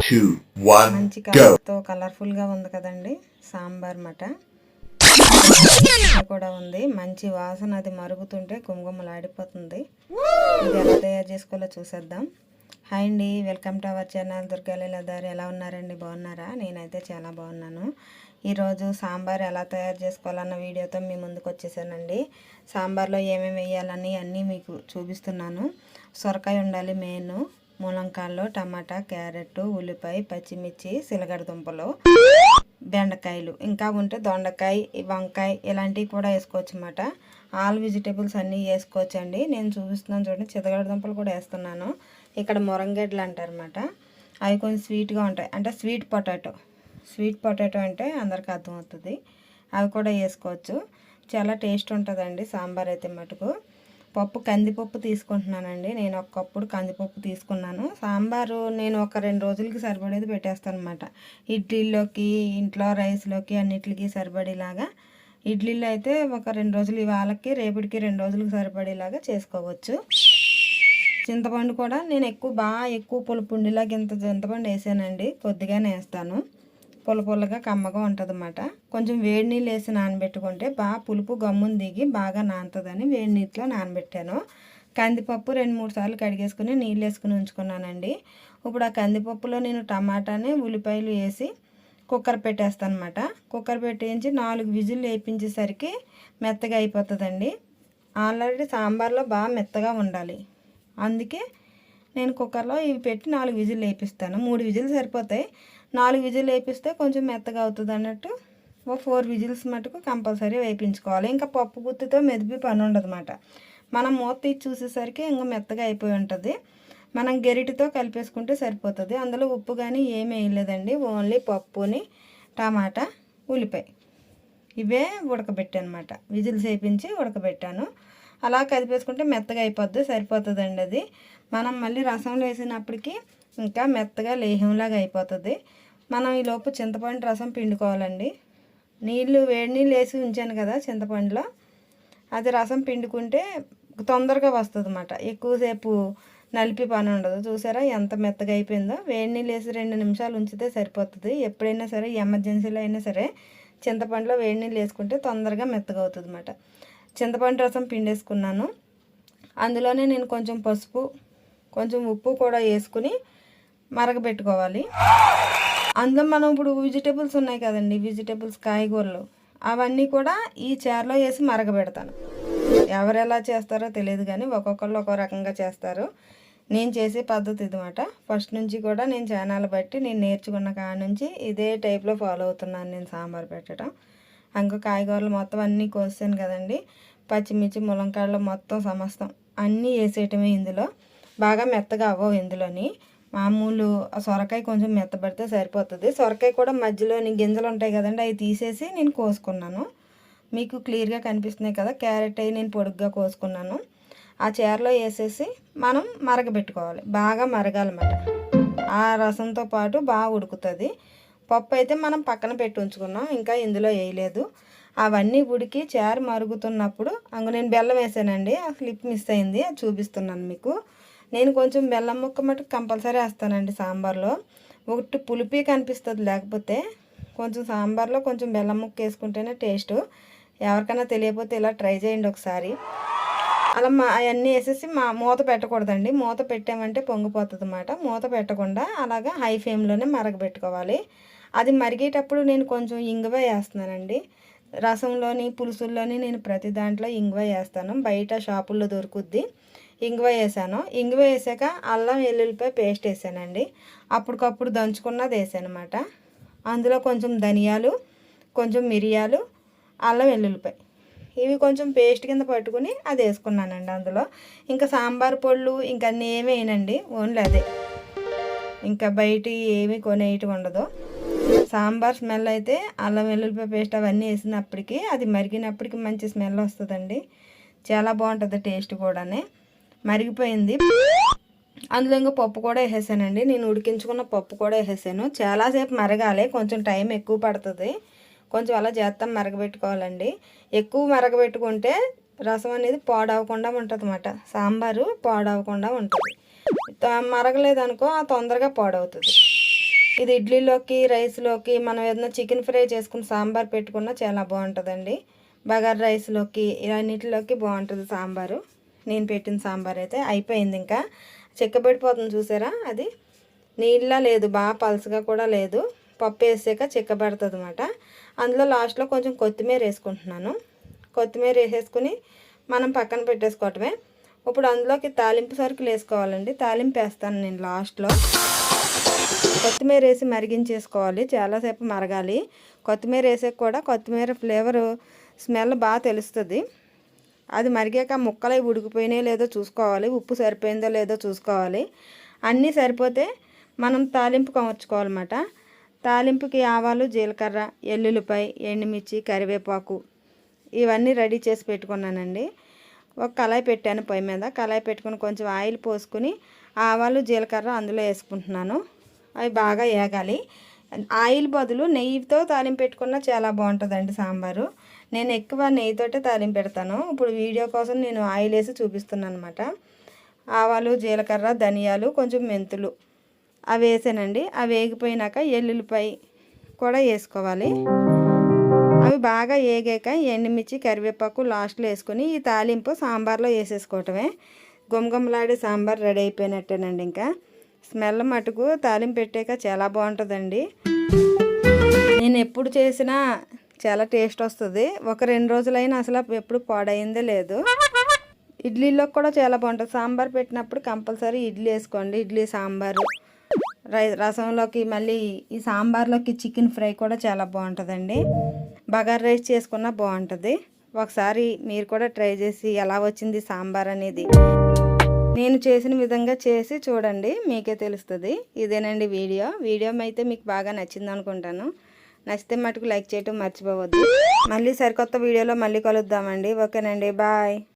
2, 1, మంచి go. కలర్తో కలర్ఫుల్గా ఉంది కదండి సాంబార్ మాట కూడా ఉంది. మంచి వాసన, అది మరుగుతుంటే గుమగుమలాడిపోతుంది. ఇది ఎలా తయారు చేసుకోవాలో చూసేద్దాం. హాయ్ అండి, వెల్కమ్ టు అవర్ ఛానల్ దుర్గాలీలాధారి. ఎలా ఉన్నారండి, బాగున్నారా? నేనైతే చాలా బాగున్నాను. ఈరోజు సాంబార్ ఎలా తయారు చేసుకోవాలన్న వీడియోతో మీ ముందుకు వచ్చేసానండి. సాంబార్లో ఏమేమి వేయాలని అన్నీ మీకు చూపిస్తున్నాను. సొరకాయ ఉండాలి మెయిన్, ములంకాయలు, టమాటా, క్యారెట్, ఉల్లిపాయ, పచ్చిమిర్చి, సిలగడ దుంపలు, బెండకాయలు, ఇంకా ఉంటే దొండకాయ, వంకాయ ఇలాంటివి కూడా వేసుకోవచ్చు అన్నమాట. ఆల్ వెజిటేబుల్స్ అన్నీ వేసుకోవచ్చండి. నేను చూపిస్తున్నాను చూడండి, చిలగడ దుంపలు కూడా వేస్తున్నాను. ఇక్కడ మురంగడ్డలు అంటారన్నమాట. అవి కొంచెం స్వీట్గా ఉంటాయి, అంటే స్వీట్ పొటాటో అంటే అందరికీ అర్థమవుతుంది. అవి కూడా వేసుకోవచ్చు. చాలా టేస్ట్ ఉంటుందండి సాంబార్ అయితే మటుకు. పప్పు కందిపప్పు తీసుకుంటున్నానండి. నేను ఒక కప్పుడు కందిపప్పు తీసుకున్నాను. సాంబారు నేను ఒక 2 రోజులకి సరిపడేది పెట్టేస్తాను అనమాట. ఇడ్లీలోకి, ఇంట్లో రైస్లోకి అన్నిటికి సరిపడేలాగా. ఇడ్లీలో అయితే ఒక 2 రోజులు, ఇవాళకి రేపటికి 2 రోజులకి సరిపడేలాగా చేసుకోవచ్చు. చింతపండు కూడా నేను బాగా ఎక్కువ పులుపు ఉండేలాగా ఇంత చింతపండు వేసానండి. కొద్దిగానే వేస్తాను. పుల్లగా కమ్మగా ఉంటుంది అన్నమాట. కొంచెం వేడి నీళ్ళు వేసి నానబెట్టుకుంటే బాగా పులుపు గమ్మును దిగి బాగా నానుతుందని వేడి నీటిలో నానబెట్టాను. కందిపప్పు 2-3 సార్లు కడిగేసుకుని నీళ్ళు వేసుకుని ఉంచుకున్నానండి. ఇప్పుడు ఆ కందిపప్పులో నేను టమాటాని, ఉల్లిపాయలు వేసి కుక్కర్ పెట్టేస్తాను అనమాట. కుక్కర్ పెట్టేయించి 4 విజిల్లు వేయించేసరికి మెత్తగా అయిపోతుందండి. ఆల్రెడీ సాంబార్లో బాగా మెత్తగా ఉండాలి, అందుకే నేను కుక్కర్లో ఇవి పెట్టి 4 విజిల్లు వేపిస్తాను. 3 విజిల్లు సరిపోతాయి. 4 విజిల్లు వేపిస్తే కొంచెం మెత్తగా అవుతుంది అన్నట్టు. 4 విజిల్స్ మటుకు కంపల్సరీ వేయించుకోవాలి. ఇంకా పప్పు గుత్తితో మెదిపి పని ఉండదు అన్నమాట. మనం మూత తీసి చూసేసరికి ఇంకా మెత్తగా అయిపోయి ఉంటుంది. మనం గెరిటితో కలిపేసుకుంటే సరిపోతుంది. అందులో ఉప్పు కానీ ఏమీ వేయలేదండి. ఓన్లీ పప్పుని, టమాటా, ఉల్లిపాయ ఇవే ఉడకబెట్టాను అనమాట. విజిల్స్ వేయించి ఉడకబెట్టాను. అలా కలిపేసుకుంటే మెత్తగా అయిపోద్ది, సరిపోతుందండి. అది మనం మళ్ళీ రసంలో వేసినప్పటికీ ఇంకా మెత్తగా లేహంలాగా అయిపోతుంది. మనం ఈలోపు చింతపండు రసం పిండుకోవాలండి. వేడి నీళ్ళు వేసి ఉంచాను కదా చింతపండులో, అది రసం పిండుకుంటే తొందరగా వస్తుంది అన్నమాట. ఎక్కువసేపు నలిపి పని ఉండదు. చూసారా ఎంత మెత్తగా అయిపోయిందో. వేడి నీళ్ళు వేసి 2 నిమిషాలు ఉంచితే సరిపోతుంది. ఎప్పుడైనా సరే, ఎమర్జెన్సీలో అయినా సరే చింతపండులో వేడి నీళ్ళు వేసుకుంటే తొందరగా మెత్తగా అవుతుంది అన్నమాట. చింతపండు రసం పిండేసుకున్నాను. అందులోనే నేను కొంచెం పసుపు, కొంచెం ఉప్పు కూడా వేసుకుని మరగబెట్టుకోవాలి. అందులో మనం ఇప్పుడు వెజిటేబుల్స్ ఉన్నాయి కదండి, వెజిటేబుల్స్, కాయగూరలు, అవన్నీ కూడా ఈ చారులో వేసి మరగబెడతాను. ఎవరు ఎలా చేస్తారో తెలియదు కానీ ఒక్కొక్కళ్ళు ఒక్కో రకంగా చేస్తారు. నేను చేసే పద్ధతి ఇదన్నమాట. ఫస్ట్ నుంచి కూడా నేను ఛానల్ బట్టి నేను నేర్చుకున్న కాడ నుంచి ఇదే టైప్లో ఫాలో అవుతున్నాను నేను సాంబార్ పెట్టడం. ఇంకా కాయగూరలు మొత్తం అన్నీ కోసాను కదండి. పచ్చిమిర్చి, ములంకాయలు మొత్తం సమస్తం అన్నీ వేసేయటమే. ఇందులో బాగా మెత్తగా అవ్వవు. ఇందులోని మామూలు సొరకాయ కొంచెం మెత్తబడితే సరిపోతుంది. సొరకాయ కూడా మధ్యలోని గింజలు ఉంటాయి కదండి, అవి తీసేసి నేను కోసుకున్నాను. మీకు క్లియర్గా కనిపిస్తున్నాయి కదా. క్యారెట్ అవి నేను పొడుగ్గా కోసుకున్నాను. ఆ చారులో వేసేసి మనం మరగబెట్టుకోవాలి. బాగా మరగాలన్నమాట. ఆ రసంతో పాటు బాగా ఉడుకుతుంది. పప్పు అయితే మనం పక్కన పెట్టి ఉంచుకున్నాం, ఇంకా ఇందులో వేయలేదు. అవన్నీ ఉడికి చారు మరుగుతున్నప్పుడు నేను బెల్లం వేసానండి. ఆ క్లిప్ మిస్ అయింది, అది చూపిస్తున్నాను మీకు. నేను కొంచెం బెల్లం ముక్క మటుకు కంపల్సరీ వేస్తానండి సాంబార్లో. ఒకటి పులిపి కనిపిస్తుంది, లేకపోతే కొంచెం సాంబార్లో కొంచెం బెల్లం ముక్క వేసుకుంటేనే టేస్ట్. ఎవరికైనా తెలియకపోతే ఇలా ట్రై చేయండి ఒకసారి. అలా అవన్నీ వేసేసి మూత పెట్టకూడదండి. మూత పెట్టామంటే పొంగిపోతుంది అన్నమాట. మూత పెట్టకుండా అలాగా హై ఫ్లేమ్లోనే మరగబెట్టుకోవాలి. అది మరిగేటప్పుడు నేను కొంచెం ఇంగువ వేస్తున్నానండి. రసంలోని, పులుసుల్లోని నేను ప్రతి దాంట్లో ఇంగువ వేస్తాను. బయట షాపుల్లో దొరుకుద్ది. ఇంగువ వేసాను. ఇంగువ వేసాక అల్లం వెల్లుల్లిపాయ పేస్ట్ వేసానండి. అప్పటికప్పుడు దంచుకున్నది వేసాను అన్నమాట. అందులో కొంచెం ధనియాలు, కొంచెం మిరియాలు, అల్లం వెల్లుల్లిపాయ ఇవి కొంచెం పేస్ట్ కింద పట్టుకుని అది వేసుకున్నానండి. అందులో ఇంకా సాంబార్ పొళ్ళు ఇంకా అన్నీ ఏమీ వేయనండి, ఓన్లీ అదే. ఇంకా బయట ఏమీ కొనేయటం ఉండదు. సాంబార్ స్మెల్ అయితే అల్లం వెల్లుల్లిపాయ పేస్ట్ అవన్నీ వేసినప్పటికీ, అది మరిగినప్పటికీ మంచి స్మెల్ వస్తుందండి. చాలా బాగుంటుంది టేస్ట్ కూడానే. మరిగిపోయింది. అందులో ఇంకా పప్పు కూడా వేసేసానండి. నేను ఉడికించుకున్న పప్పు కూడా వేసేసాను. చాలాసేపు మరగాలి, కొంచెం టైం ఎక్కువ పడుతుంది. కొంచెం అలా చేస్తాం, మరగబెట్టుకోవాలండి. ఎక్కువ మరగబెట్టుకుంటే రసం అనేది పాడవకుండా ఉంటుంది అన్నమాట. సాంబారు పాడవకుండా ఉంటుంది. మరగలేదనుకో తొందరగా పాడవుతుంది. ఇది ఇడ్లీలోకి రైస్లోకి మనం ఏదైనా చికెన్ ఫ్రై చేసుకుని సాంబార్ పెట్టుకున్నా చాలా బాగుంటుందండి. బగారా రైస్లోకి ఇవన్నిటిలోకి బాగుంటుంది సాంబారు. నేను పెట్టిన సాంబార్ అయితే అయిపోయింది. ఇంకా చిక్కబడిపోతుంది చూసారా, అది నీళ్ళ లేదు, బాగా పలుసగా కూడా లేదు. పప్పు వేసాక చిక్కబడుతుంది అన్నమాట. అందులో లాస్ట్లో కొంచెం కొత్తిమీర వేసుకుంటున్నాను. కొత్తిమీర వేసేసుకుని మనం పక్కన పెట్టేసుకోవటమే. ఇప్పుడు అందులోకి తాలింపు సరుకులు వేసుకోవాలండి. తాలింపు వేస్తాను నేను లాస్ట్లో. కొత్తిమీర వేసి మరిగించేసుకోవాలి, చాలాసేపు మరగాలి. కొత్తిమీర వేసాక కూడా కొత్తిమీర ఫ్లేవరు స్మెల్ బాగా తెలుస్తుంది. అది మరిగాక ముక్కలు ఉడికిపోయినాయో లేదో చూసుకోవాలి, ఉప్పు సరిపోయిందో లేదో చూసుకోవాలి. అన్నీ సరిపోతే మనం తాలింపు కమర్చుకోవాలన్నమాట. తాలింపుకి ఆవాలు, జీలకర్ర, ఎల్లుల్లిపాయ, ఎండుమిర్చి, కరివేపాకు ఇవన్నీ రెడీ చేసి పెట్టుకున్నానండి. ఒక కళాయి పెట్టాను పొయ్యి మీద. కళాయి పెట్టుకుని కొంచెం ఆయిల్ పోసుకుని ఆవాలు, జీలకర్ర అందులో వేసుకుంటున్నాను. అవి బాగా వేగాలి. ఆయిల్ బదులు నెయ్యితో తాలింపు పెట్టుకున్నా చాలా బాగుంటుందండి సాంబారు. నేను ఎక్కువ నెయ్యితోటే తాలింపు పెడతాను. ఇప్పుడు వీడియో కోసం నేను ఆయిల్ వేసి చూపిస్తున్నాను అనమాట. ఆవాలు, జీలకర్ర, ధనియాలు, కొంచెం మెంతులు అవి వేసానండి. అవి వేగిపోయినాక ఎల్లుల్లిపాయ కూడా వేసుకోవాలి. అవి బాగా వేగాక ఎండుమిర్చి, కరివేపాకు లాస్ట్లో వేసుకొని ఈ తాలింపు సాంబార్లో వేసేసుకోవటమే. గుమగుమలాడే సాంబార్ రెడీ అయిపోయినట్టేనండి. ఇంకా స్మెల్ మటుకు తాలింపు పెట్టాక చాలా బాగుంటుందండి. నేను ఎప్పుడు చేసినా చాలా టేస్ట్ వస్తుంది. ఒక 2 రోజులైనా అసలు ఎప్పుడు పాడైందే లేదు. ఇడ్లీలోకి కూడా చాలా బాగుంటుంది. సాంబార్ పెట్టినప్పుడు కంపల్సరీ ఇడ్లీ వేసుకోండి. ఇడ్లీ, సాంబారు, రసంలోకి మళ్ళీ ఈ సాంబార్లోకి చికెన్ ఫ్రై కూడా చాలా బాగుంటుందండి. బగారా రైస్ చేసుకున్నా బాగుంటుంది. ఒకసారి మీరు కూడా ట్రై చేసి ఎలా వచ్చింది సాంబార్ అనేది నేను చేసిన విధంగా చేసి చూడండి, మీకే తెలుస్తుంది. ఇదేనండి వీడియో అయితే మీకు బాగా నచ్చింది అనుకుంటాను. నచ్చితే మటుకు లైక్ చేయటం మర్చిపోవద్దు. మళ్ళీ సరికొత్త వీడియోలో మళ్ళీ కలుద్దామండి. ఓకేనండి, బాయ్.